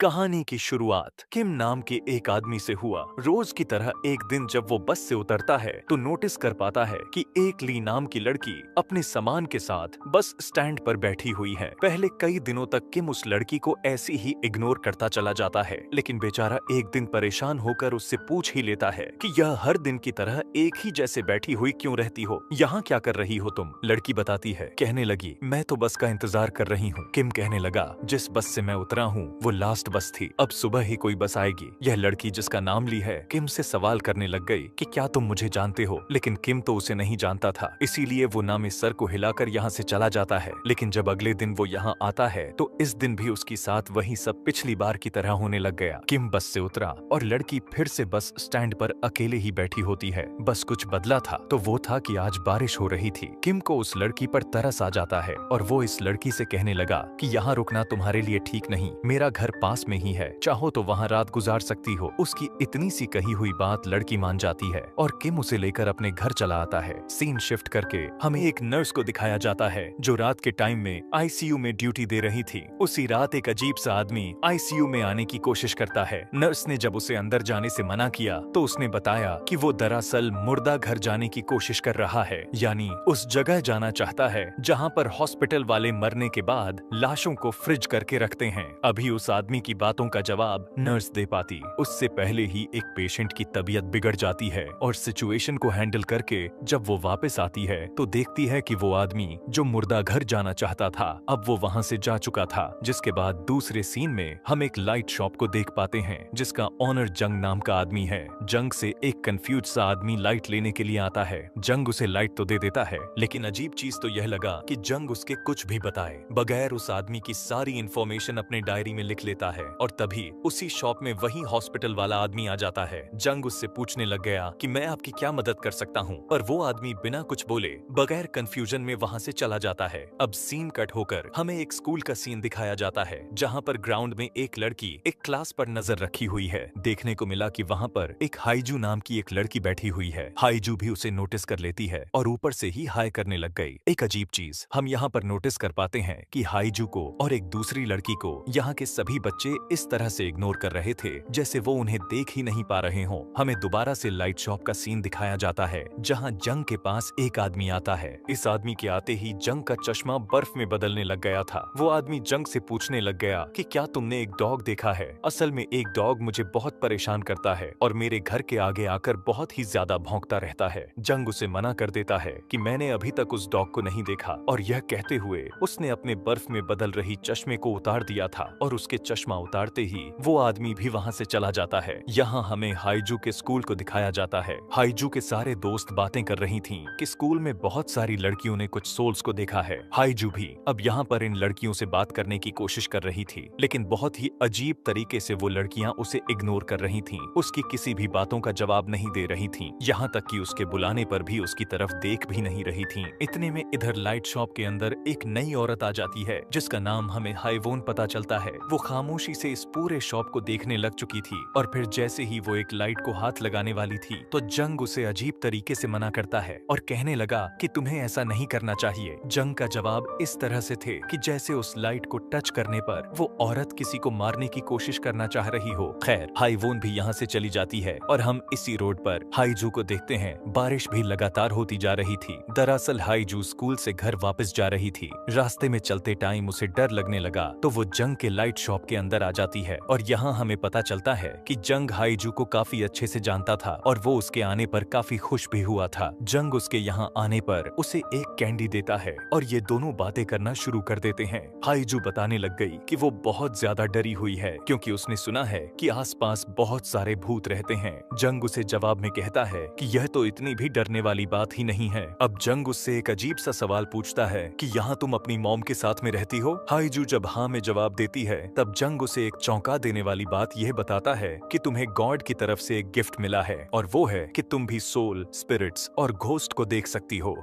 कहानी की शुरुआत किम नाम के एक आदमी से हुआ। रोज की तरह एक दिन जब वो बस से उतरता है तो नोटिस कर पाता है कि एक ली नाम की लड़की अपने सामान के साथ बस स्टैंड पर बैठी हुई है। पहले कई दिनों तक किम उस लड़की को ऐसी ही इग्नोर करता चला जाता है, लेकिन बेचारा एक दिन परेशान होकर उससे पूछ ही लेता है कि यह हर दिन की तरह एक ही जैसे बैठी हुई क्यों रहती हो, यहाँ क्या कर रही हो तुम। लड़की बताती है, कहने लगी, मैं तो बस का इंतजार कर रही हूँ। किम कहने लगा, जिस बस से मैं उतरा हूँ वो लास्ट बस थी, अब सुबह ही कोई बस आएगी। यह लड़की जिसका नाम ली है किम से सवाल करने लग गई कि क्या तुम मुझे जानते हो, लेकिन किम तो उसे नहीं जानता था, इसीलिए वो नामे सर को हिलाकर यहाँ से चला जाता है। लेकिन जब अगले दिन वो यहाँ आता है तो इस दिन भी उसके साथ वही सब पिछली बार की तरह होने लग गया। किम बस से उतरा और लड़की फिर से बस स्टैंड पर अकेले ही बैठी होती है। बस कुछ बदला था तो वो था कि आज बारिश हो रही थी। किम को उस लड़की पर तरस आ जाता है और वो इस लड़की से कहने लगा कि यहाँ रुकना तुम्हारे लिए ठीक नहीं, मेरा घर पास में ही है, चाहो तो वहाँ रात गुजार सकती हो। उसकी इतनी सी कही हुई बात लड़की मान जाती है और किम उसे लेकर अपने घर चला आता है। सीन शिफ्ट करके हमें एक नर्स को दिखाया जाता है जो रात के टाइम में आईसीयू में ड्यूटी दे रही थी। उसी रात एक अजीब सा आदमी आईसीयू में आने की कोशिश करता है। नर्स ने जब उसे अंदर जाने से मना किया तो उसने बताया कि वो दरअसल मुर्दा घर जाने की कोशिश कर रहा है, यानी उस जगह जाना चाहता है जहाँ पर हॉस्पिटल वाले मरने के बाद लाशों को फ्रिज करके रखते हैं। अभी उस आदमी की बातों का जवाब नर्स दे पाती, उससे पहले ही एक पेशेंट की तबीयत बिगड़ जाती है और सिचुएशन को हैंडल करके जब वो वापस आती है तो देखती है कि वो आदमी जो मुर्दा घर जाना चाहता था अब वो वहाँ से जा चुका था। जिसके बाद दूसरे सीन में हम एक लाइट शॉप को देख पाते हैं जिसका ऑनर जंग नाम का आदमी है। जंग से एक कंफ्यूज सा आदमी लाइट लेने के लिए आता है। जंग उसे लाइट तो दे देता है, लेकिन अजीब चीज तो यह लगा कि जंग उसके कुछ भी बताए बगैर उस आदमी की सारी इंफॉर्मेशन अपने डायरी में लिख लेता है। और तभी उसी शॉप में वही हॉस्पिटल वाला आदमी आ जाता है। जंग उससे पूछने लग गया कि मैं आपकी क्या मदद कर सकता हूँ, पर वो आदमी बिना कुछ बोले बगैर कंफ्यूजन में वहाँ से चला जाता है। अब सीन कट होकर हमें एक स्कूल का सीन दिखाया जाता है जहाँ पर ग्राउंड में एक लड़की एक क्लास पर नजर रखी हुई है। देखने को मिला कि वहाँ पर एक हाईजू नाम की एक लड़की बैठी हुई है। हाईजू भी उसे नोटिस कर लेती है और ऊपर से ही हाय करने लग गई। एक अजीब चीज हम यहाँ पर नोटिस कर पाते हैं कि हाईजू को और एक दूसरी लड़की को यहाँ के सभी बच्चे इस तरह से इग्नोर कर रहे थे जैसे वो उन्हें देख ही नहीं पा रहे हों। हमें दोबारा से लाइट शॉप का सीन दिखाया जाता है जहाँ जंग के पास एक आदमी आता है। इस आदमी के आते ही जंग का चश्मा बर्फ में बदलने लग गया था। वो आदमी जंग से पूछने लग गया कि क्या तुमने एक डॉग देखा है, असल में एक डॉग मुझे बहुत परेशान करता है और मेरे घर के आगे आकर बहुत ही ज्यादा भौंकता रहता है। जंग उसे मना कर देता है कि मैंने अभी तक उस डॉग को नहीं देखा, और यह कहते हुए उसने अपने बर्फ में बदल रही चश्मे को उतार दिया था और उसके चश्मा उतारते ही वो आदमी भी वहाँ से चला जाता है। यहाँ हमें हाईजू के स्कूल को दिखाया जाता है। हाईजू के सारे दोस्त बातें कर रही थीं कि स्कूल में बहुत सारी लड़कियों ने कुछ सोल्स को देखा है। हाईजू भी अब यहाँ पर इन लड़कियों से बात करने की कोशिश कर रही थी, लेकिन बहुत ही अजीब तरीके से वो लड़कियां उसे इग्नोर कर रही थीं। उसकी किसी भी बातों का जवाब नहीं दे रही थीं, यहाँ तक कि उसके बुलाने पर भी उसकी तरफ देख भी नहीं रही थीं। इतने में इधर लाइट शॉप के अंदर एक नई औरत आ जाती है जिसका नाम हमें हाईवोन पता चलता है। वो खामोशी से इस पूरे शॉप को देखने लग चुकी थी और फिर जैसे ही वो एक लाइट को हाथ लगाने वाली थी तो जंग उसे अजीब तरीके से मना करता है और कहने लगा कि तुम्हें ऐसा नहीं करना चाहिए। जंग का जवाब इस तरह से थे कि जैसे उस लाइट को टच करने पर वो औरत किसी को मारने की कोशिश करना चाह रही हो। खैर हाईवोन भी यहाँ से चली जाती है और हम इसी रोड पर हाईजू को देखते हैं। बारिश भी लगातार होती जा रही थी। दरअसल हाईजू स्कूल से घर वापस जा रही थी। रास्ते में चलते टाइम उसे डर लगने लगा तो वो जंग के लाइट शॉप के अंदर आ जाती है और यहाँ हमें पता चलता है कि जंग हाईजू को काफी अच्छे से जानता था और वो उसके आने पर काफी खुश भी हुआ था। जंग उसके यहाँ आने पर उसे एक कैंडी देता है और ये दोनों बातें करना शुरू कर देते हैं। हाईजू बताने लग गई कि वो बहुत ज्यादा डरी हुई है क्योंकि उसने सुना है कि आसपास बहुत सारे भूत रहते हैं। जंग उसे जवाब में कहता है कि यह तो इतनी भी डरने वाली बात ही नहीं है। अब जंग उससे एक अजीब सा सवाल पूछता है कि यहाँ तुम अपनी मॉम के साथ में रहती हो। हाईजू जब हाँ में जवाब देती है तब जंग उसे एक चौंका देने वाली बात यह बताता है कि तुम्हें गॉड की तरफ से एक गिफ्ट मिला है और वो है कि तुम भी सोल, स्पिरिट्स और घोस्ट को देख सकती हो।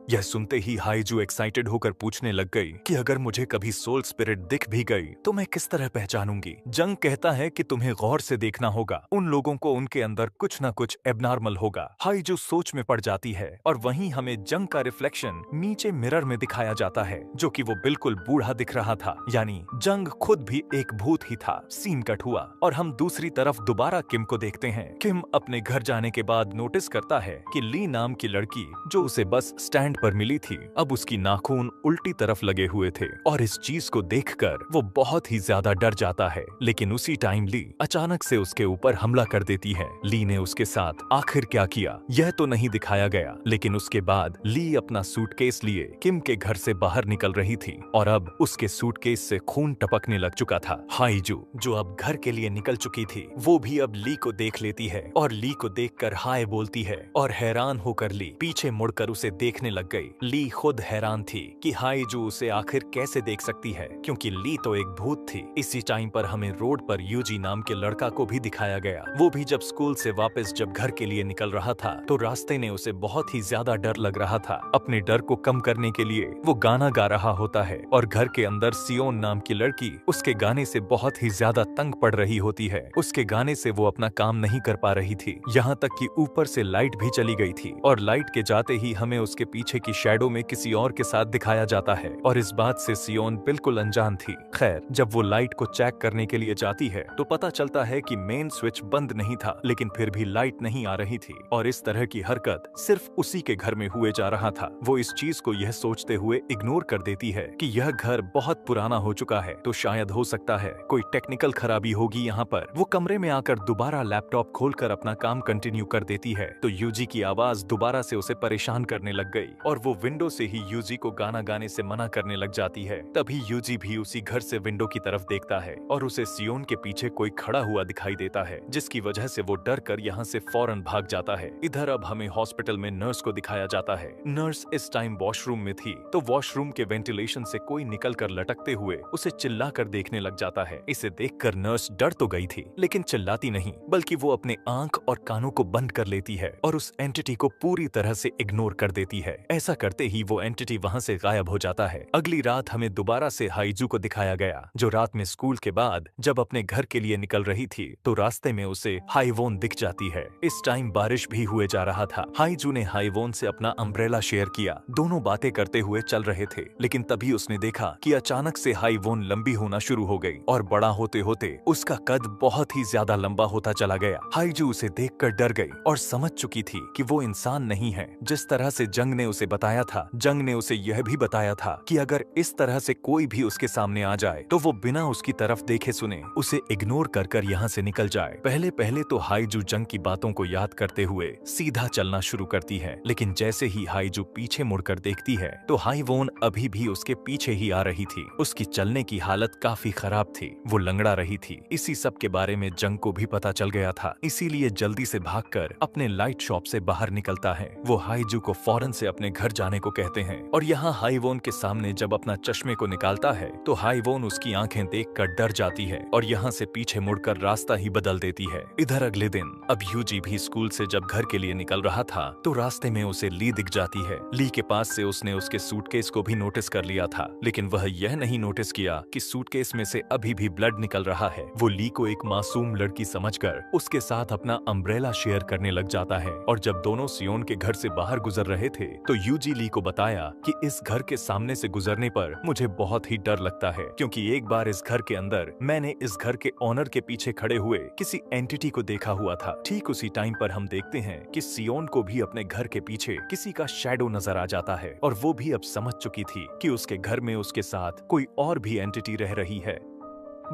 यह सुनते ही हाईजू एक्साइटेड होकर पूछने लग गई कि अगर मुझे कभी सोल स्पिरिट दिख भी गई तो मैं किस तरह पहचानूंगी। जंग कहता है कि तुम्हें गौर से देखना होगा, उन लोगों को उनके अंदर कुछ न कुछ एबनॉर्मल होगा। हाईजू सोच में पड़ जाती है और वहीं हमें जंग का रिफ्लेक्शन नीचे मिरर में दिखाया जाता है, जो कि वो बिल्कुल बूढ़ा दिख रहा था, यानी जंग खुद भी एक भूत ही था। सीन कट हुआ और हम दूसरी तरफ दोबारा किम को देखते हैं। किम अपने घर जाने के बाद नोटिस करता है कि ली नाम की लड़की जो उसे बस स्टैंड पर मिली थी, अब उसकी नाखून उल्टी तरफ लगे हुए थे और इस चीज को देखकर वो बहुत ही ज्यादा डर जाता है। लेकिन उसी टाइम ली अचानक से उसके ऊपर हमला कर देती है। ली ने उसके साथ आखिर क्या किया यह तो नहीं दिखाया गया, लेकिन उसके बाद ली अपना सूटकेस लिए किम के घर से बाहर निकल रही थी और अब उसके सूटकेस से खून टपकने लग चुका था। हाईजू जो अब घर के लिए निकल चुकी थी, वो भी अब ली को देख लेती है और ली को देखकर हाय बोलती है और हैरान होकर ली पीछे मुड़कर उसे देखने लग गई। ली खुद हैरान थी कि हाईजू उसे आखिर कैसे देख सकती है, क्योंकि ली तो एक भूत थी। इसी टाइम पर हमें रोड पर यूजी नाम के लड़का को भी दिखाया गया। वो भी जब स्कूल से वापस जब घर के लिए निकल रहा था तो रास्ते में उसे बहुत ही ज्यादा डर लग रहा था। अपने डर को कम करने के लिए वो गाना गा रहा होता है और घर के अंदर सियोन नाम की लड़की उसके गाने से बहुत ही ज्यादा तंग पड़ रही होती है। उसके गाने से वो अपना काम नहीं कर पा रही थी, यहाँ तक कि ऊपर से लाइट भी चली गई थी और लाइट के जाते ही हमें उसके पीछे की शैडो में किसी और के साथ दिखाया जाता है और इस बात से सियोन बिल्कुल अनजान थी। खैर, जब वो लाइट को चेक करने के लिए जाती है तो पता चलता है कि मेन स्विच बंद नहीं था, लेकिन फिर भी लाइट नहीं आ रही थी और इस तरह की हरकत सिर्फ उसी के घर में हुए जा रहा था। वो इस चीज को यह सोचते हुए इग्नोर कर देती है कि यह घर बहुत पुराना हो चुका है, तो शायद हो सकता है कोई टेक्निकल खराबी होगी यहाँ पर। वो कमरे में आकर दोबारा लैपटॉप खोलकर अपना काम कंटिन्यू कर देती है तो यूजी की आवाज दोबारा से उसे परेशान करने लग गई और वो विंडो से ही यूजी को गाना गाने से मना करने लग जाती है। तभी यूजी भी उसी घर से विंडो की तरफ देखता है और उसे सियोन के पीछे कोई खड़ा हुआ दिखाई देता है, जिसकी वजह से वो डर कर यहाँ से फौरन भाग जाता है। इधर अब हमें हॉस्पिटल में नर्स को दिखाया जाता है। नर्स इस टाइम वॉशरूम में थी तो वॉशरूम के वेंटिलेशन से कोई निकल कर लटकते हुए उसे चिल्ला कर देखने लग जाता है। इसे देखकर नर्स डर तो गई थी, लेकिन चिल्लाती नहीं, बल्कि वो अपने आंख और कानों को बंद कर लेती है और उस एंटिटी को पूरी तरह से इग्नोर कर देती है। ऐसा करते ही वो एंटिटी वहाँ से गायब हो जाता है। अगली रात हमें दोबारा से हाईजू को दिखाया गया, जो रात में स्कूल के बाद जब अपने घर के लिए निकल रही थी तो रास्ते में उसे हाईवोन दिख जाती है। इस टाइम बारिश भी हुए जा रहा था। हाईजू ने हाईवोन से अपना अम्ब्रेला शेयर किया। दोनों बातें करते हुए चल रहे थे, लेकिन तभी उसने देखा कि अचानक से हाईवोन लंबी होना शुरू हो गई और बड़ा होते होते उसका कद बहुत ही ज्यादा लंबा होता चला गया। हाईजू उसे देखकर डर गई और समझ चुकी थी कि वो इंसान नहीं है। जिस तरह से जंग ने उसे बताया था, जंग ने उसे यह भी बताया था कि अगर इस तरह से कोई भी उसके सामने आ जाए तो वो बिना उसकी तरफ देखे सुने उसे इग्नोर कर कर यहाँ से निकल जाए। पहले पहले तो हाईजू जंग की बातों को याद करते हुए सीधा चलना शुरू करती है, लेकिन जैसे ही हाईजू पीछे मुड़कर देखती है तो हाईवोन अभी भी उसके पीछे ही आ रही थी। उसकी चलने की हालत काफी खराब थी, वो लंगड़ा रही थी। इसी सब के बारे में जंग को भी पता चल गया था, इसीलिए जल्दी से भागकर अपने लाइट शॉप से बाहर निकलता है। वो हाईजू को फौरन से अपने घर जाने को कहते हैं और यहाँ हाईवोन के सामने जब अपना चश्मे को निकालता है तो हाईवोन उसकी आंखें देखकर डर जाती है और यहाँ से पीछे मुड़कर रास्ता ही बदल देती है। इधर अगले दिन अब यूजी भी स्कूल से जब घर के लिए निकल रहा था तो रास्ते में उसे ली दिख जाती है। ली के पास से उसने उसके सूटकेस को भी नोटिस कर लिया था, लेकिन वह यह नहीं नोटिस किया कि सूटकेस में से अभी भी ब्लड निकल रहा है। वो ली को एक मासूम लड़की समझकर उसके साथ अपना अम्ब्रेला शेयर करने लग जाता है और जब दोनों सियोन के घर से बाहर गुजर रहे थे तो यूजी ली को बताया कि इस घर के सामने से गुजरने पर मुझे बहुत ही डर लगता है, क्योंकि एक बार इस घर के अंदर मैंने इस घर के ओनर के पीछे खड़े हुए किसी एंटिटी को देखा हुआ था। ठीक उसी टाइम पर हम देखते हैं कि सियोन को भी अपने घर के पीछे किसी का शैडो नजर आ जाता है और वो भी अब समझ चुकी थी कि उसके घर में उसके साथ कोई और भी एंटिटी रह रही है।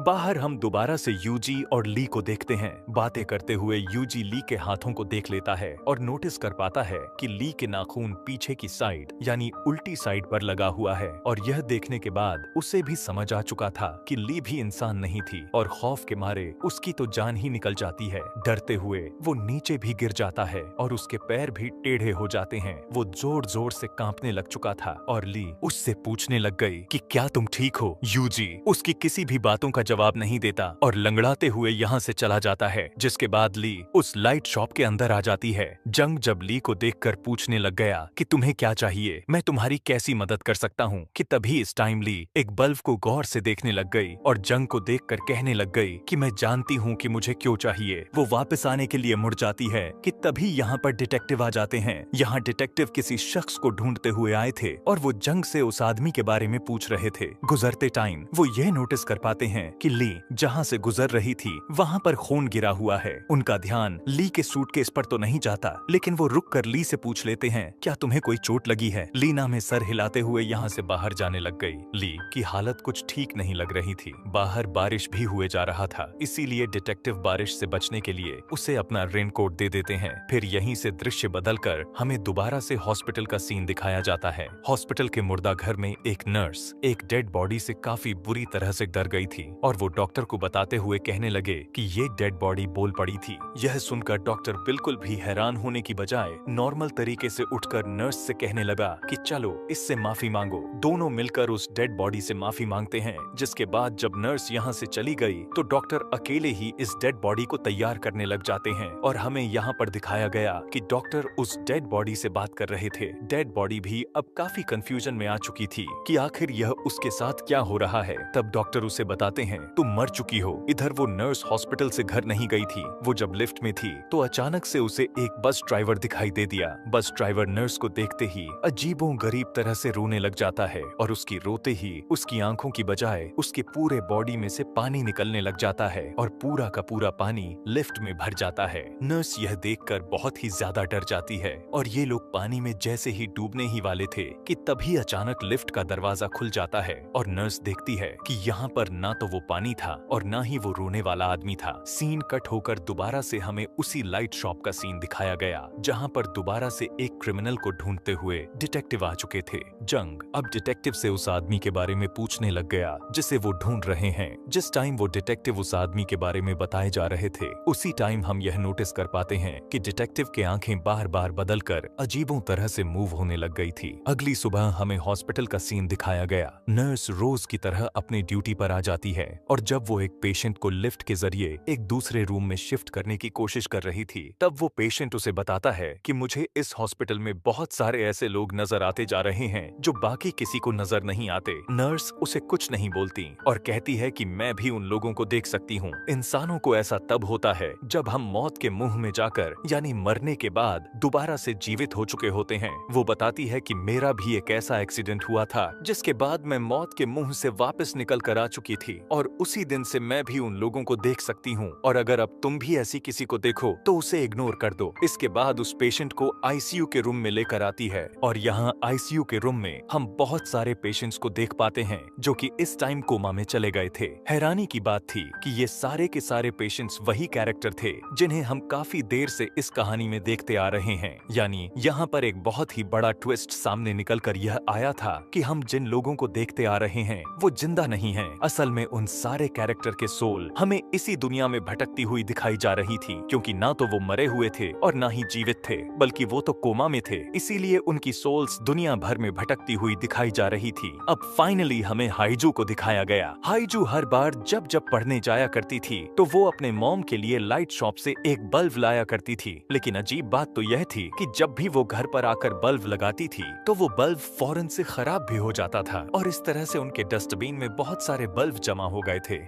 बाहर हम दोबारा से यूजी और ली को देखते हैं। बातें करते हुए यूजी ली के हाथों को देख लेता है और नोटिस कर पाता है कि ली के नाखून पीछे की साइड यानी उल्टी साइड पर लगा हुआ है और यह देखने के बाद उसे भी समझ आ चुका था कि ली भी इंसान नहीं थी और खौफ के मारे उसकी तो जान ही निकल जाती है। डरते हुए वो नीचे भी गिर जाता है और उसके पैर भी टेढ़े हो जाते हैं। वो जोर जोर से कांपने लग चुका था और ली उससे पूछने लग गई कि क्या तुम ठीक हो? यूजी उसकी किसी भी बातों का का जवाब नहीं देता और लंगड़ाते हुए यहाँ से चला जाता है। जिसके बाद ली उस लाइट शॉप के अंदर आ जाती है। जंग जब ली को देखकर पूछने लग गया कि तुम्हें क्या चाहिए, मैं तुम्हारी कैसी मदद कर सकता हूँ, कि तभी इस टाइम ली एक बल्ब को गौर से देखने लग गई और जंग को देखकर कहने लग गई कि मैं जानती हूँ कि मुझे क्यों चाहिए। वो वापस आने के लिए मुड़ जाती है कि तभी यहाँ पर डिटेक्टिव आ जाते हैं। यहाँ डिटेक्टिव किसी शख्स को ढूंढते हुए आए थे और वो जंग से उस आदमी के बारे में पूछ रहे थे। गुजरते टाइम वो ये नोटिस कर पाते हैं कि ली जहाँ से गुजर रही थी वहाँ पर खून गिरा हुआ है। उनका ध्यान ली के सूटकेस पर तो नहीं जाता, लेकिन वो रुक कर ली से पूछ लेते हैं, क्या तुम्हें कोई चोट लगी है? लीना में सर हिलाते हुए यहाँ से बाहर जाने लग गई। ली की हालत कुछ ठीक नहीं लग रही थी। बाहर बारिश भी हुए जा रहा था, इसीलिए डिटेक्टिव बारिश से बचने के लिए उसे अपना रेनकोट दे देते हैं। फिर यहीं से दृश्य बदलकर हमें दोबारा से हॉस्पिटल का सीन दिखाया जाता है। हॉस्पिटल के मुर्दा घर में एक नर्स एक डेड बॉडी से काफी बुरी तरह से डर गई थी और वो डॉक्टर को बताते हुए कहने लगे कि ये डेड बॉडी बोल पड़ी थी। यह सुनकर डॉक्टर बिल्कुल भी हैरान होने की बजाय नॉर्मल तरीके से उठकर नर्स से कहने लगा कि चलो इससे माफी मांगो। दोनों मिलकर उस डेड बॉडी से माफी मांगते हैं। जिसके बाद जब नर्स यहाँ से चली गई तो डॉक्टर अकेले ही इस डेड बॉडी को तैयार करने लग जाते हैं और हमें यहाँ पर दिखाया गया कि डॉक्टर उस डेड बॉडी से बात कर रहे थे। डेड बॉडी भी अब काफी कंफ्यूजन में आ चुकी थी कि आखिर यह उसके साथ क्या हो रहा है। तब डॉक्टर उसे बताते हैं तुम मर चुकी हो। इधर वो नर्स हॉस्पिटल से घर नहीं गई थी। वो जब लिफ्ट में थी तो अचानक से उसे एक बस ड्राइवर दिखाई दे दिया। बस ड्राइवर नर्स को देखते ही अजीबो गरीब तरह से रोने लग जाता है और उसकी रोते ही उसकी आंखों की बजाय उसके पूरे बॉडी में से पानी निकलने लग जाता है और पूरा का पूरा पानी लिफ्ट में भर जाता है। नर्स यह देखकर बहुत ही ज्यादा डर जाती है और ये लोग पानी में जैसे ही डूबने ही वाले थे कि तभी अचानक लिफ्ट का दरवाजा खुल जाता है और नर्स देखती है कि यहाँ पर ना तो वो पानी था और ना ही वो रोने वाला आदमी था। सीन कट होकर दोबारा से हमें उसी लाइट शॉप का सीन दिखाया गया जहाँ पर दोबारा से एक क्रिमिनल को ढूंढते हुए डिटेक्टिव आ चुके थे। जंग अब डिटेक्टिव से उस आदमी के बारे में पूछने लग गया जिसे वो ढूंढ रहे हैं। जिस टाइम वो डिटेक्टिव उस आदमी के बारे में बताए जा रहे थे उसी टाइम हम यह नोटिस कर पाते हैं कि डिटेक्टिव के आंखें बार बार बदलकर अजीबों तरह से मूव होने लग गई थी। अगली सुबह हमें हॉस्पिटल का सीन दिखाया गया। नर्स रोज की तरह अपनी ड्यूटी पर आ जाती है और जब वो एक पेशेंट को लिफ्ट के जरिए एक दूसरे रूम में शिफ्ट करने की कोशिश कर रही थी तब वो पेशेंट उसे बताता है कि मुझे इस हॉस्पिटल में बहुत सारे ऐसे लोग नजर आते जा रहे हैं जो बाकी किसी को नजर नहीं आते। नर्स उसे कुछ नहीं बोलती और कहती है कि मैं भी उन लोगों को देख सकती हूँ। इंसानों को ऐसा तब होता है जब हम मौत के मुंह में जाकर यानी मरने के बाद दोबारा से जीवित हो चुके होते हैं। वो बताती है कि मेरा भी एक ऐसा एक्सीडेंट हुआ था जिसके बाद मैं मौत के मुंह से वापस निकल कर आ चुकी थी और उसी दिन से मैं भी उन लोगों को देख सकती हूँ और अगर अब तुम भी ऐसी किसी को देखो तो उसे इग्नोर कर दो। इसके बाद उस पेशेंट को आईसीयू के रूम में लेकर आती है और यहाँ आईसीयू के रूम में हम बहुत सारे पेशेंट्स को देख पाते हैं जो कि इस टाइम कोमा में चले गए थे। हैरानी की बात थी कि ये सारे के सारे पेशेंट्स वही कैरेक्टर थे जिन्हें हम काफी देर से इस कहानी में देखते आ रहे हैं। यानी यहाँ पर एक बहुत ही बड़ा ट्विस्ट सामने निकल कर यह आया था कि हम जिन लोगों को देखते आ रहे हैं वो जिंदा नहीं हैं। असल में उन सारे कैरेक्टर के सोल हमें इसी दुनिया में भटकती हुई दिखाई जा रही थी, क्योंकि ना तो वो मरे हुए थे और ना ही जीवित थे, बल्कि वो तो कोमा में थे। इसीलिए उनकी सोल्स दुनिया भर में भटकती हुई दिखाई जा रही थी। अब फाइनली हमें हाइजू को दिखाया गया। हाइजू हर बार जब पढ़ने जाया करती थी तो वो अपने मॉम के लिए लाइट शॉप से एक बल्ब लाया करती थी, लेकिन अजीब बात तो यह थी कि जब भी वो घर पर आकर बल्ब लगाती थी तो वो बल्ब फौरन से खराब भी हो जाता था और इस तरह से उनके डस्टबिन में बहुत सारे बल्ब जमा हो गए थे।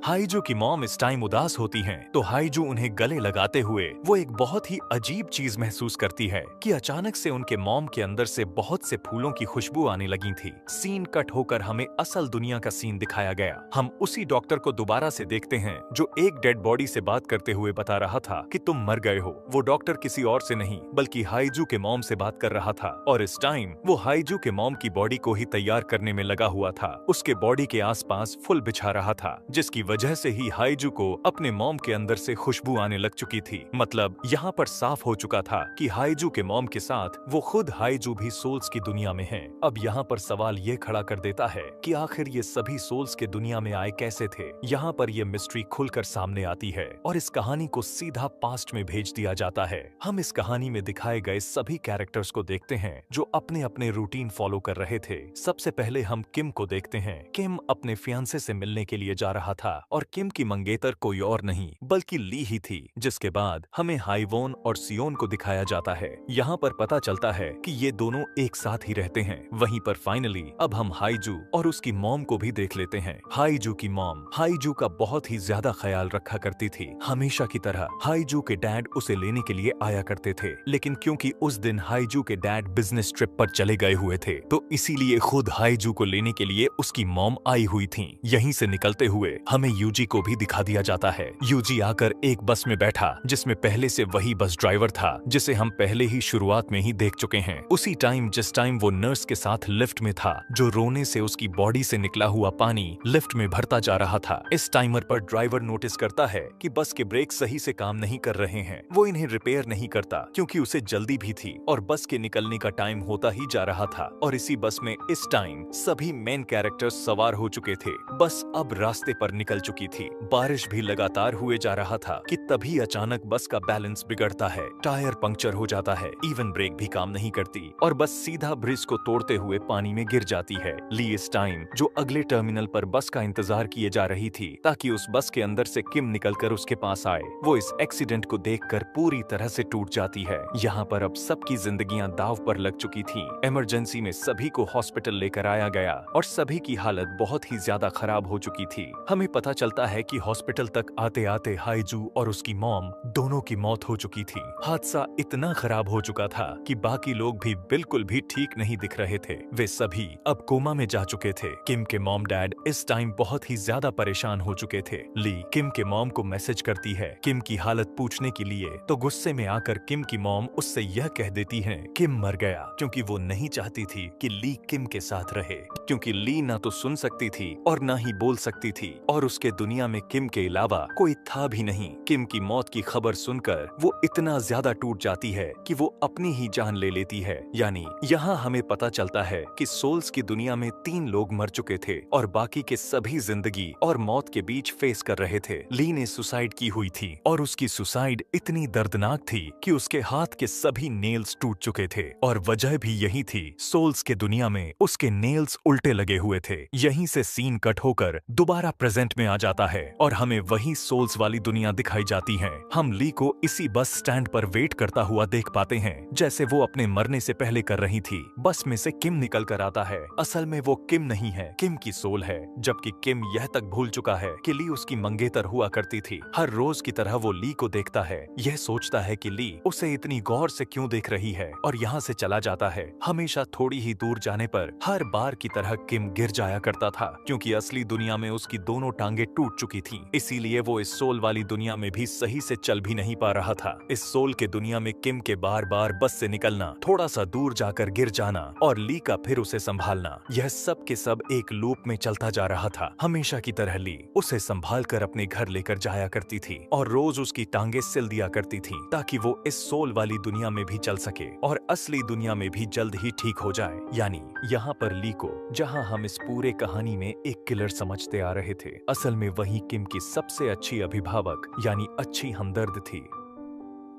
हाइजू की मॉम इस टाइम उदास होती हैं, तो हाइजू उन्हें गले लगाते हुए वो एक बहुत ही अजीब चीज महसूस करती है कि अचानक से उनके मॉम के अंदर से बहुत से फूलों की खुशबू आने लगी थी। सीन कट होकर हमें असल दुनिया का सीन दिखाया गया। हम उसी डॉक्टर को दोबारा से देखते हैं जो एक डेड बॉडी से बात करते हुए बता रहा था कि तुम मर गए हो। वो डॉक्टर किसी और से नहीं बल्कि हाइजू के मॉम से बात कर रहा था और इस टाइम वो हाइजू के मॉम की बॉडी को ही तैयार करने में लगा हुआ था। उसके बॉडी के आसपास फुल बिछा रहा था जिसकी वजह से ही हाईजू को अपने मॉम के अंदर से खुशबू आने लग चुकी थी। मतलब यहाँ पर साफ हो चुका था कि हाईजू के मॉम के साथ वो खुद हाईजू भी सोल्स की दुनिया में है। अब यहाँ पर सवाल ये खड़ा कर देता है कि आखिर ये सभी सोल्स के दुनिया में आए कैसे थे। यहाँ पर ये मिस्ट्री खुलकर सामने आती है और इस कहानी को सीधा पास्ट में भेज दिया जाता है। हम इस कहानी में दिखाए गए सभी कैरेक्टर्स को देखते हैं जो अपने अपने रूटीन फॉलो कर रहे थे। सबसे पहले हम किम को देखते हैं। किम अपने फियांसे से मिलने के लिए जा रहा था और किम की मंगेतर कोई और नहीं बल्कि ली ही थी। जिसके बाद हमें हाईवोन और सियोन को दिखाया जाता है। यहाँ पर पता चलता है कि ये दोनों एक साथ ही रहते हैं। वहीं पर फाइनली अब हम हाईजू और उसकी मॉम को भी देख लेते हैं। हाईजू की मॉम हाईजू का बहुत ही ज्यादा ख्याल रखा करती थी। हमेशा की तरह हाईजू के डैड उसे लेने के लिए आया करते थे, लेकिन क्योंकि उस दिन हाईजू के डैड बिजनेस ट्रिप पर चले गए हुए थे तो इसीलिए खुद हाईजू को लेने के लिए उसकी मॉम आई हुई थी। यहीं से निकलते हुए हमें यूजी को भी दिखा दिया जाता है। यूजी आकर एक बस में बैठा जिसमें पहले से वही बस ड्राइवर था जिसे हम पहले ही शुरुआत में ही देख चुके हैं। उसी टाइम जिस टाइम वो नर्स के साथ लिफ्ट में था, जो रोने से उसकी बॉडी से निकला हुआ पानी लिफ्ट में भरता जा रहा था। इस टाइमर पर ड्राइवर नोटिस करता है कि बस के ब्रेक सही से काम नहीं कर रहे हैं। वो इन्हें रिपेयर नहीं करता क्योंकि उसे जल्दी भी थी और बस के निकलने का टाइम होता ही जा रहा था। और इसी बस में इस टाइम सभी मेन कैरेक्टर्स सवार हो चुके थे। बस अब रास्ते पर निकल चुकी थी। बारिश भी लगातार हुए जा रहा था कि तभी अचानक बस का बैलेंस बिगड़ता है, टायर पंक्चर हो जाता है, इवन ब्रेक भी काम नहीं करती और बस सीधा ब्रिज को तोड़ते हुए पानी में गिर जाती है। ली इस टाइम जो अगले टर्मिनल पर बस का इंतजार किए जा रही थी ताकि उस बस के अंदर से किम निकलकर उसके पास आए, वो इस एक्सीडेंट को देखकर पूरी तरह से टूट जाती है। यहाँ पर अब सबकी जिंदगियां दांव पर लग चुकी थी। इमरजेंसी में सभी को हॉस्पिटल लेकर आया गया और सभी की हालत बहुत ही ज्यादा खराब हो चुकी थी। हमें पता चलता है कि हॉस्पिटल तक आते आते हाईजू और उसकी मॉम दोनों की मौत हो चुकी थी। हादसा इतना खराब हो चुका था कि बाकी लोग भी बिल्कुल भी ठीक नहीं दिख रहे थे। वे सभी अब कोमा में जा चुके थे। किम के मॉम डैड इस टाइम बहुत ही ज्यादा परेशान हो चुके थे। ली किम के मॉम को मैसेज करती है किम की हालत पूछने के लिए, तो गुस्से में आकर किम की मॉम उससे यह कह देती है किम मर गया, क्योंकि वो नहीं चाहती थी कि ली किम के साथ रहे, क्योंकि ली ना तो सुन सकती थी और ना ही बोल सकती थी और उसके दुनिया में किम के अलावा कोई था भी नहीं। किम की मौत की खबर सुनकर वो इतना ज्यादा टूट जाती है कि वो अपनी ही जान ले लेती है। यानी यहाँ हमें पता चलता है कि सोल्स की दुनिया में 3 लोग मर चुके थे और बाकी के सभी जिंदगी और मौत के बीच फेस कर रहे थे। ली ने सुसाइड की हुई थी और उसकी सुसाइड इतनी दर्दनाक थी कि उसके हाथ के सभी नेल्स टूट चुके थे और वजह भी यही थी, सोल्स के दुनिया में उसके नेल्स उल्टे लगे हुए थे। यहीं से सीन कट होकर दोबारा प्रेजेंट में आ जाता है और हमें वही सोल्स वाली दुनिया दिखाई जाती है। हम ली को इसी बस स्टैंड पर वेट करता हुआ देख पाते हैं जैसे वो अपने मरने से पहले कर रही थी। बस में से किम निकल कर आता है। असल में वो किम नहीं है, किम की सोल है, जबकि किम यह तक भूल चुका है कि ली उसकी मंगेतर हुआ करती थी। हर रोज की तरह वो ली को देखता है, यह सोचता है कि ली उसे इतनी गौर से क्यों देख रही है और यहाँ से चला जाता है। हमेशा थोड़ी ही दूर जाने पर हर बार की तरह किम गिर जाया करता था, क्योंकि असली दुनिया में उसकी दोनों टांगे टूट चुकी थी। इसीलिए वो इस सोल वाली दुनिया में भी सही से चल भी नहीं पा रहा था। इस सोल के दुनिया में किम के बार बार बस से निकलना, थोड़ा सा दूर जाकर गिर जाना और ली का फिर उसे संभालना, यह सब के सब एक लूप में चलता जा रहा था। हमेशा की तरह ली उसे संभाल कर अपने घर लेकर जाया करती थी और रोज उसकी टांगे सिल दिया करती थी ताकि वो इस सोल वाली दुनिया में भी चल सके और असली दुनिया में भी जल्द ही ठीक हो जाए। यानी यहाँ पर ली को, जहाँ हम इस पूरे कहानी में एक किलर समझते आ रहे थे, असल में वही किम की सबसे अच्छी अभिभावक यानी अच्छी हमदर्द थी।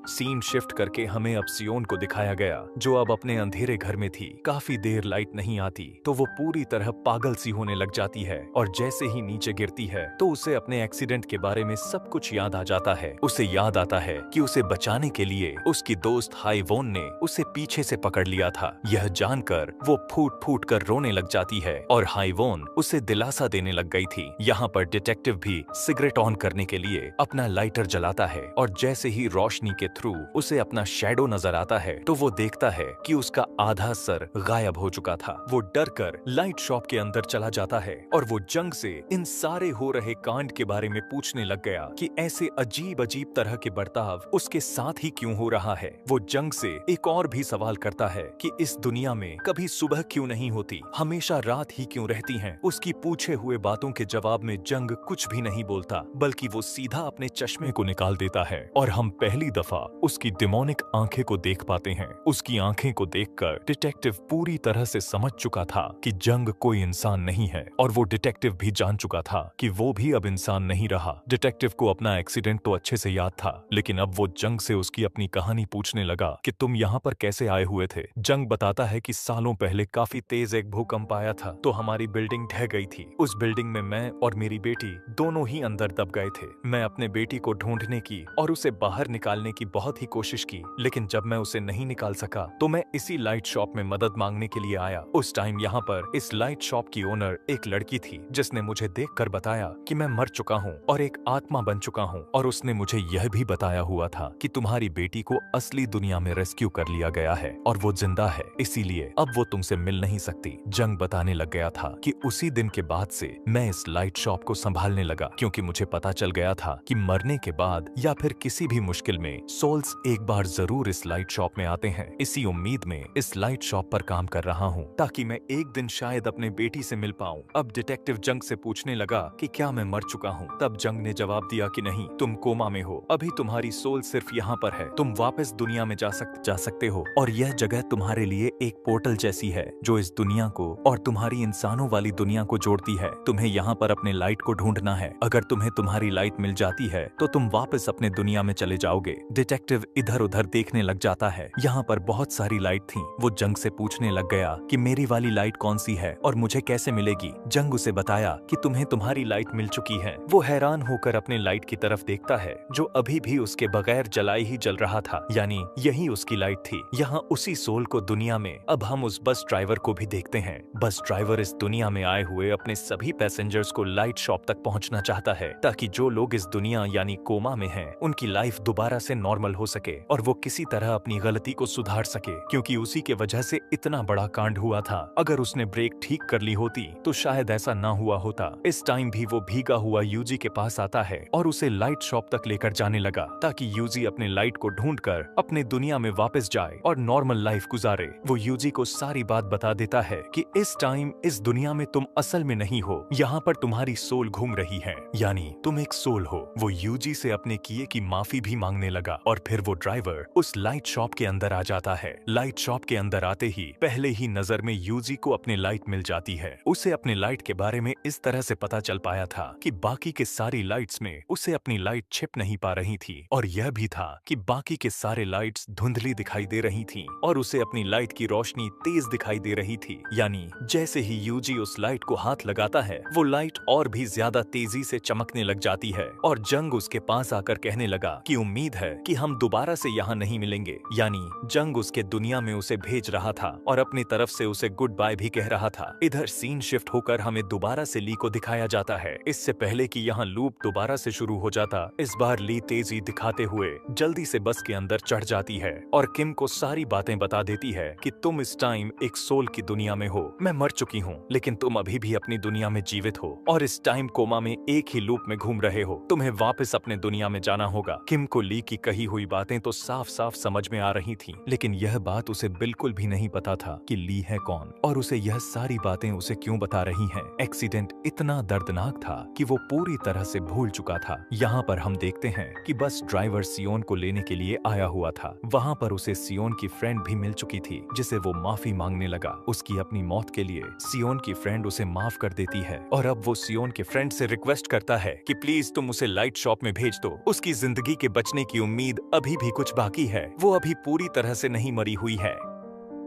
सीन शिफ्ट करके हमें अब सियोन को दिखाया गया जो अब अपने अंधेरे घर में थी। काफी देर लाइट नहीं आती तो वो पूरी तरह पागल सी होने लग जाती है और जैसे ही नीचे गिरती है तो उसे अपने एक्सीडेंट के बारे में सब कुछ याद आ जाता है। उसे याद आता है कि उसे बचाने के लिए उसकी दोस्त हाईवोन ने उसे पीछे से पकड़ लिया था। यह जानकर वो फूट फूट कर रोने लग जाती है और हाईवोन उसे दिलासा देने लग गई थी। यहाँ पर डिटेक्टिव भी सिगरेट ऑन करने के लिए अपना लाइटर जलाता है और जैसे ही रोशनी के थ्रू उसे अपना शैडो नजर आता है तो वो देखता है कि उसका आधा सर गायब हो चुका था। वो डर कर लाइट शॉप के अंदर चला जाता है और वो जंग से इन सारे हो रहे कांड के बारे में पूछने लग गया कि ऐसे अजीब अजीब तरह के बर्ताव उसके साथ ही क्यों हो रहा है। वो जंग से एक और भी सवाल करता है कि इस दुनिया में कभी सुबह क्यों नहीं होती, हमेशा रात ही क्यों रहती हैं। उसकी पूछे हुए बातों के जवाब में जंग कुछ भी नहीं बोलता, बल्कि वो सीधा अपने चश्मे को निकाल देता है और हम पहली दफा उसकी डिमोनिक आंखें को देख पाते हैं। उसकी आंखें को देखकर डिटेक्टिव पूरी तरह से समझ चुका था कि जंग कोई इंसान नहीं है और वो डिटेक्टिव भी जान चुका था कि वो भी अब इंसान नहीं रहा। डिटेक्टिव को अपना एक्सीडेंट तो अच्छे से याद था, लेकिन अब वो जंग से उसकी अपनी कहानी पूछने लगा कि तुम यहाँ पर कैसे आए हुए थे। जंग बताता है कि सालों पहले काफी तेज एक भूकंप आया था तो हमारी बिल्डिंग ढह गई थी। उस बिल्डिंग में मैं और मेरी बेटी दोनों ही अंदर दब गए थे। मैं अपने बेटी को ढूंढने की और उसे बाहर निकालने की बहुत ही कोशिश की, लेकिन जब मैं उसे नहीं निकाल सका तो मैं इसी लाइट शॉप में मदद मांगने के लिए आया। उस टाइम यहाँ पर इस लाइट शॉप की ओनर एक लड़की थी जिसने मुझे देखकर बताया कि मैं मर चुका हूँ और एक आत्मा बन चुका हूँ, और उसने मुझे यह भी बताया हुआ था कि तुम्हारी बेटी को असली दुनिया में रेस्क्यू कर लिया गया है और वो जिंदा है, इसीलिए अब वो तुमसे मिल नहीं सकती। जंग बताने लग गया था कि उसी दिन के बाद से मैं इस लाइट शॉप को संभालने लगा, क्योंकि मुझे पता चल गया था कि मरने के बाद या फिर किसी भी मुश्किल में सोल्स एक बार जरूर इस लाइट शॉप में आते हैं। इसी उम्मीद में इस लाइट शॉप पर काम कर रहा हूँ ताकि मैं एक दिन शायद अपने बेटी से मिल पाऊँ। अब डिटेक्टिव जंग से पूछने लगा कि क्या मैं मर चुका हूँ। तब जंग ने जवाब दिया कि नहीं, तुम कोमा में हो, अभी तुम्हारी सोल सिर्फ यहाँ पर है, तुम वापस दुनिया में जा सकते हो और यह जगह तुम्हारे लिए एक पोर्टल जैसी है जो इस दुनिया को और तुम्हारी इंसानों वाली दुनिया को जोड़ती है। तुम्हें यहाँ पर अपने लाइट को ढूंढना है। अगर तुम्हें तुम्हारी लाइट मिल जाती है तो तुम वापस अपने दुनिया में चले जाओगे। डिटेक्टिव इधर उधर देखने लग जाता है। यहाँ पर बहुत सारी लाइट थी। वो जंग से पूछने लग गया कि मेरी वाली लाइट कौन सी है और मुझे कैसे मिलेगी। जंग उसे बताया कि तुम्हें तुम्हारी लाइट मिल चुकी है। वो हैरान होकर अपने लाइट की तरफ देखता है जो अभी भी उसके बगैर जलाई ही जल रहा था, यानी यही उसकी लाइट थी। यहाँ उसी सोल को दुनिया में अब हम उस बस ड्राइवर को भी देखते हैं। बस ड्राइवर इस दुनिया में आए हुए अपने सभी पैसेंजर्स को लाइट शॉप तक पहुंचना चाहता है ताकि जो लोग इस दुनिया यानी कोमा में हैं, उनकी लाइफ दोबारा से नॉर्मल हो सके और वो किसी तरह अपनी गलती को सुधार सके, क्योंकि उसी के वजह से इतना बड़ा कांड हुआ था। अगर उसने ब्रेक ठीक कर ली होती तो शायद ऐसा ना हुआ होता। इस टाइम भी वो भीगा हुआ यूजी के पास आता है और उसे लाइट शॉप तक लेकर जाने लगा ताकि यूजी अपने लाइट को ढूंढकर अपने दुनिया में वापस जाए और नॉर्मल लाइफ गुजारे। वो यूजी को सारी बात बता देता है कि इस टाइम इस दुनिया में तुम असल में नहीं हो, यहाँ पर तुम्हारी सोल घूम रही है, यानी तुम एक सोल हो। वो यूजी से अपने किए की माफी भी मांगने लगा और फिर वो ड्राइवर उस लाइट शॉप के अंदर आ जाता है। लाइट शॉप के अंदर आते ही पहले ही नजर में यूजी को अपनी लाइट मिल जाती है। उसे अपने लाइट के बारे में इस तरह से पता चल पाया था कि बाकी के सारी लाइट्स में उसे अपनी लाइट छिप नहीं पा रही थी, और यह भी था कि बाकी के सारे लाइट्स धुंधली दिखाई दे रही थी और उसे अपनी लाइट की रोशनी तेज दिखाई दे रही थी। यानी जैसे ही यूजी उस लाइट को हाथ लगाता है वो लाइट और भी ज्यादा तेजी से चमकने लग जाती है और जंग उसके पास आकर कहने लगा कि उम्मीद है कि हम दोबारा से यहाँ नहीं मिलेंगे। यानी जंग उसके दुनिया में उसे भेज रहा था और अपनी तरफ से उसे गुड बाय भी कह रहा था। इधर सीन शिफ्ट होकर हमें दोबारा से ली को दिखाया जाता है। इससे पहले कि यहाँ लूप दोबारा से शुरू हो जाता, इस बार ली तेजी दिखाते हुए जल्दी से बस के अंदर चढ़ जाती है और किम को सारी बातें बता देती है कि तुम इस टाइम एक सोल की दुनिया में हो, मैं मर चुकी हूँ लेकिन तुम अभी भी अपनी दुनिया में जीवित हो और इस टाइम कोमा में एक ही लूप में घूम रहे हो, तुम्हें वापस अपने दुनिया में जाना होगा। किम को ली की कही हुई बातें तो साफ साफ समझ में आ रही थी, लेकिन यह बात उसे बिल्कुल भी नहीं पता था कि ली है कौन और उसे यह सारी बातें उसे क्यों बता रही हैं। एक्सीडेंट इतना दर्दनाक था कि वो पूरी तरह से भूल चुका था। यहाँ पर हम देखते हैं कि बस ड्राइवर सियोन को लेने के लिए आया हुआ था। वहाँ पर उसे सियोन की फ्रेंड भी मिल चुकी थी जिसे वो माफी मांगने लगा। उसकी अपनी मौत के लिए सियोन की फ्रेंड उसे माफ कर देती है और अब वो सियोन के फ्रेंड से रिक्वेस्ट करता है कि प्लीज तुम उसे लाइट शॉप में भेज दो, उसकी जिंदगी के बचने की उम्मीद अभी भी कुछ बाकी है, वो अभी पूरी तरह से नहीं मरी हुई है।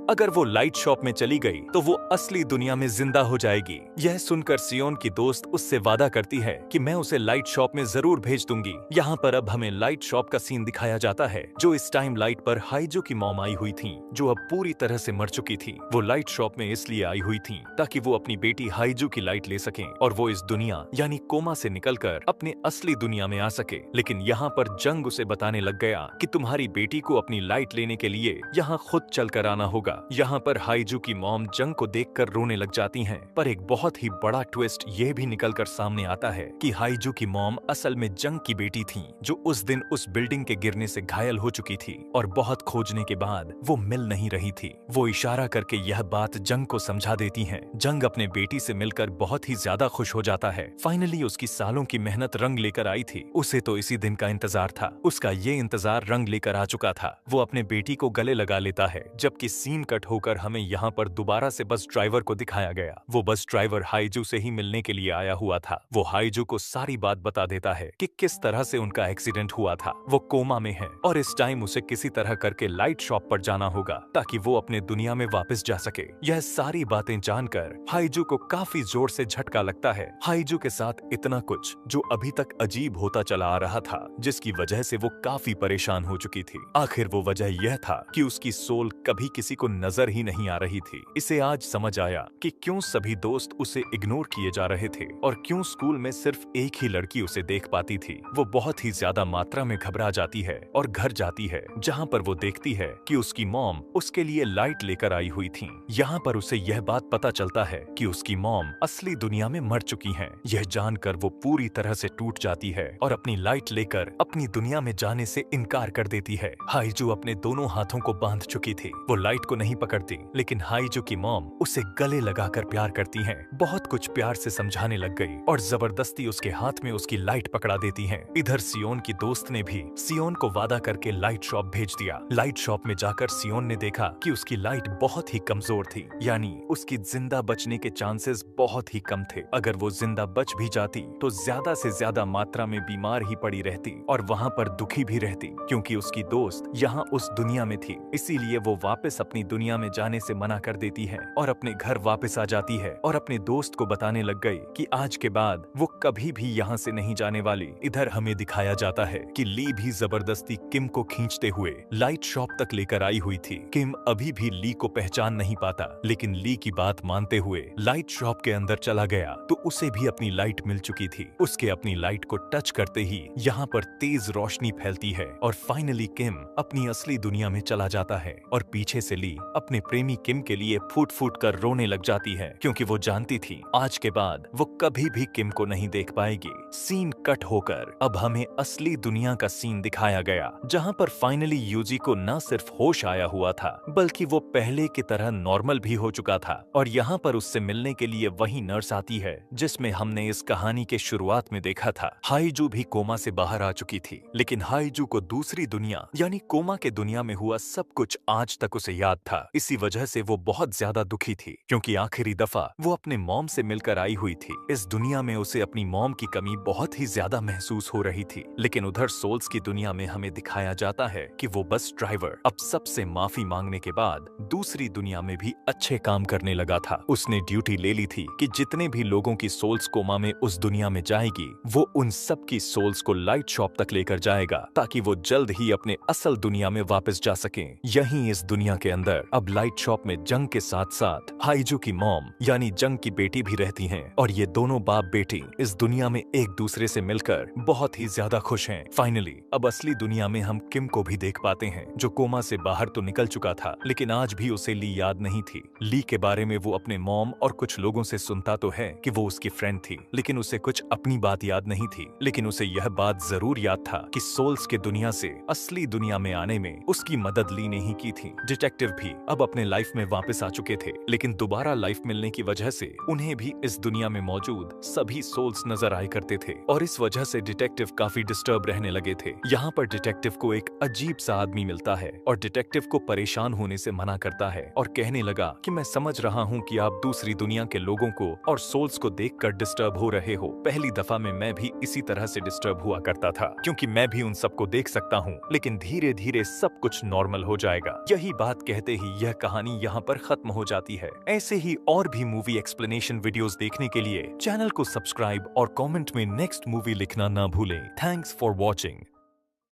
अगर वो लाइट शॉप में चली गई तो वो असली दुनिया में जिंदा हो जाएगी। यह सुनकर सियोन की दोस्त उससे वादा करती है कि मैं उसे लाइट शॉप में जरूर भेज दूंगी। यहाँ पर अब हमें लाइट शॉप का सीन दिखाया जाता है, जो इस टाइम लाइट पर हाइजू की मॉम आई हुई थी, जो अब पूरी तरह से मर चुकी थी। वो लाइट शॉप में इसलिए आई हुई थी ताकि वो अपनी बेटी हाइजू की लाइट ले सकें और वो इस दुनिया यानी कोमा से निकलकर अपने असली दुनिया में आ सके। लेकिन यहाँ पर जंग उसे बताने लग गया कि तुम्हारी बेटी को अपनी लाइट लेने के लिए यहाँ खुद चलकर आना होगा। यहाँ पर हाइजू की मॉम जंग को देखकर रोने लग जाती हैं, पर एक बहुत ही बड़ा ट्विस्ट ये भी निकलकर सामने आता है कि हाइजू की मॉम असल में जंग की बेटी थी, जो उस दिन उस बिल्डिंग के गिरने से घायल हो चुकी थी और बहुत खोजने के बाद वो मिल नहीं रही थी। वो इशारा करके यह बात जंग को समझा देती हैं। जंग अपने बेटी से मिलकर बहुत ही ज्यादा खुश हो जाता है। फाइनली उसकी सालों की मेहनत रंग लेकर आई थी। उसे तो इसी दिन का इंतजार था। उसका ये इंतजार रंग लेकर आ चुका था। वो अपने बेटी को गले लगा लेता है, जबकि सीन कट होकर हमें यहाँ पर दोबारा से बस ड्राइवर को दिखाया गया। वो बस ड्राइवर हाइजू से ही मिलने के लिए आया हुआ था। वो हाइजू को सारी बात बता देता है कि किस तरह से उनका एक्सीडेंट हुआ था। वो कोमा में है और इस टाइम उसे किसी तरह करके लाइट शॉप पर जाना होगा ताकि वो अपने दुनिया में वापस जा सके। यह सारी बातें जानकर हाइजू को काफी जोर से झटका लगता है। हाइजू के साथ इतना कुछ जो अभी तक अजीब होता चला आ रहा था, जिसकी वजह से वो काफी परेशान हो चुकी थी। आखिर वो वजह यह था कि उसकी सोल कभी किसी को नजर ही नहीं आ रही थी। इसे आज समझ आया कि क्यों सभी दोस्त उसे इग्नोर किए जा रहे थे और क्यों स्कूल में सिर्फ एक ही लड़की उसे देख पाती थी। वो बहुत ही ज्यादा मात्रा में घबरा जाती है और घर जाती है, जहाँ पर वो देखती है कि उसकी मॉम उसके लिए लाइट लेकर आई हुई थी। यहाँ पर उसे यह बात पता चलता है कि उसकी मॉम असली दुनिया में मर चुकी हैं। यह जानकर वो पूरी तरह से टूट जाती है और अपनी लाइट लेकर अपनी दुनिया में जाने से इनकार कर देती है। हाइजू अपने दोनों हाथों को बांध चुकी थी। वो लाइट को नहीं पकड़ती, लेकिन हाइजू की मॉम उसे गले लगाकर प्यार करती हैं। बहुत कुछ प्यार से समझाने लग गई और जबरदस्ती उसके हाथ में उसकी लाइट पकड़ा देती हैं। इधर सियोन की दोस्त ने भी सियोन को वादा करके लाइट शॉप भेज दिया। लाइट शॉप में जाकर सियोन ने देखा कि उसकी लाइट बहुत ही कमजोर थी, यानी उसकी जिंदा बचने के चांसेस बहुत ही कम थे। अगर वो जिंदा बच भी जाती तो ज्यादा से ज्यादा मात्रा में बीमार ही पड़ी रहती और वहाँ पर दुखी भी रहती, क्योंकि उसकी दोस्त यहाँ उस दुनिया में थी। इसीलिए वो वापस अपनी दुनिया में जाने से मना कर देती है और अपने घर वापस आ जाती है और अपने दोस्त को बताने लग गई कि आज के बाद वो कभी भी यहाँ से नहीं जाने वाली। इधर हमें दिखाया जाता है कि ली भी जबरदस्ती किम को खींचते हुए लाइट शॉप तक लेकर आई हुई थी। किम अभी भी ली को पहचान नहीं पाता, लेकिन ली की बात मानते हुए लाइट शॉप के अंदर चला गया तो उसे भी अपनी लाइट मिल चुकी थी। उसके अपनी लाइट को टच करते ही यहाँ पर तेज रोशनी फैलती है और फाइनली किम अपनी असली दुनिया में चला जाता है और पीछे से ली अपने प्रेमी किम के लिए फूट फूट कर रोने लग जाती है, क्योंकि वो जानती थी आज के बाद वो कभी भी किम को नहीं देख पाएगी। सीन कट होकर अब हमें असली दुनिया का सीन दिखाया गया, जहाँ पर फाइनली यूजी को न सिर्फ होश आया हुआ था, बल्कि वो पहले की तरह नॉर्मल भी हो चुका था। और यहाँ पर उससे मिलने के लिए वही नर्स आती है जिसमें हमने इस कहानी के शुरुआत में देखा था। हाइजू भी कोमा से बाहर आ चुकी थी, लेकिन हाइजू को दूसरी दुनिया यानी कोमा के दुनिया में हुआ सब कुछ आज तक उसे याद था। इसी वजह से वो बहुत ज्यादा दुखी थी, क्योंकि आखिरी दफा वो अपने मॉम से मिलकर आई हुई थी। इस दुनिया में उसे अपनी मॉम की कमी बहुत ही ज्यादा महसूस हो रही थी। लेकिन उधर सोल्स की दुनिया में हमें दिखाया जाता है कि वो बस ड्राइवर अब सबसे माफी मांगने के बाद दूसरी दुनिया में भी अच्छे काम करने लगा था। उसने ड्यूटी ले ली थी कि जितने भी लोगों की सोल्स कोमा में उस दुनिया में जाएगी, वो उन सब की सोल्स को लाइट शॉप तक लेकर जाएगा ताकि वो जल्द ही अपने असल दुनिया में वापस जा सकें। यहीं इस दुनिया के अंदर अब लाइट शॉप में जंग के साथ साथ हाइजू की मॉम यानी जंग की बेटी भी रहती हैं और ये दोनों बाप बेटी इस दुनिया में एक दूसरे से मिलकर बहुत ही ज्यादा खुश हैं। फाइनली अब असली दुनिया में हम किम को भी देख पाते हैं, जो कोमा से बाहर तो निकल चुका था, लेकिन आज भी उसे ली याद नहीं थी। ली के बारे में वो अपने मॉम और कुछ लोगों से सुनता तो है कि वो उसकी फ्रेंड थी, लेकिन उसे कुछ अपनी बात याद नहीं थी। लेकिन उसे यह बात जरूर याद था कि सोल्स के दुनिया से असली दुनिया में आने में उसकी मदद ली नहीं की थी। डिटेक्टिव भी अब अपने लाइफ में वापस आ चुके थे, लेकिन दोबारा लाइफ मिलने की वजह से उन्हें भी इस दुनिया में मौजूद सभी सोल्स नजर आए करते थे और इस वजह से डिटेक्टिव काफी डिस्टर्ब रहने लगे थे। यहाँ पर डिटेक्टिव को एक अजीब सा आदमी मिलता है और डिटेक्टिव को परेशान होने से मना करता है और कहने लगा कि मैं समझ रहा हूँ कि आप दूसरी दुनिया के लोगों को और सोल्स को देखकर डिस्टर्ब हो रहे हो। पहली दफा में मैं भी इसी तरह से डिस्टर्ब हुआ करता था, क्योंकि मैं भी उन सबको देख सकता हूँ, लेकिन धीरे धीरे सब कुछ नॉर्मल हो जाएगा। यही बात कहते ही यह कहानी यहाँ पर खत्म हो जाती है। ऐसे ही और भी मूवी एक्सप्लेनेशन वीडियोस देखने के लिए चैनल को सब्सक्राइब और कमेंट में नेक्स्ट मूवी लिखना ना भूलें। Thanks for watching.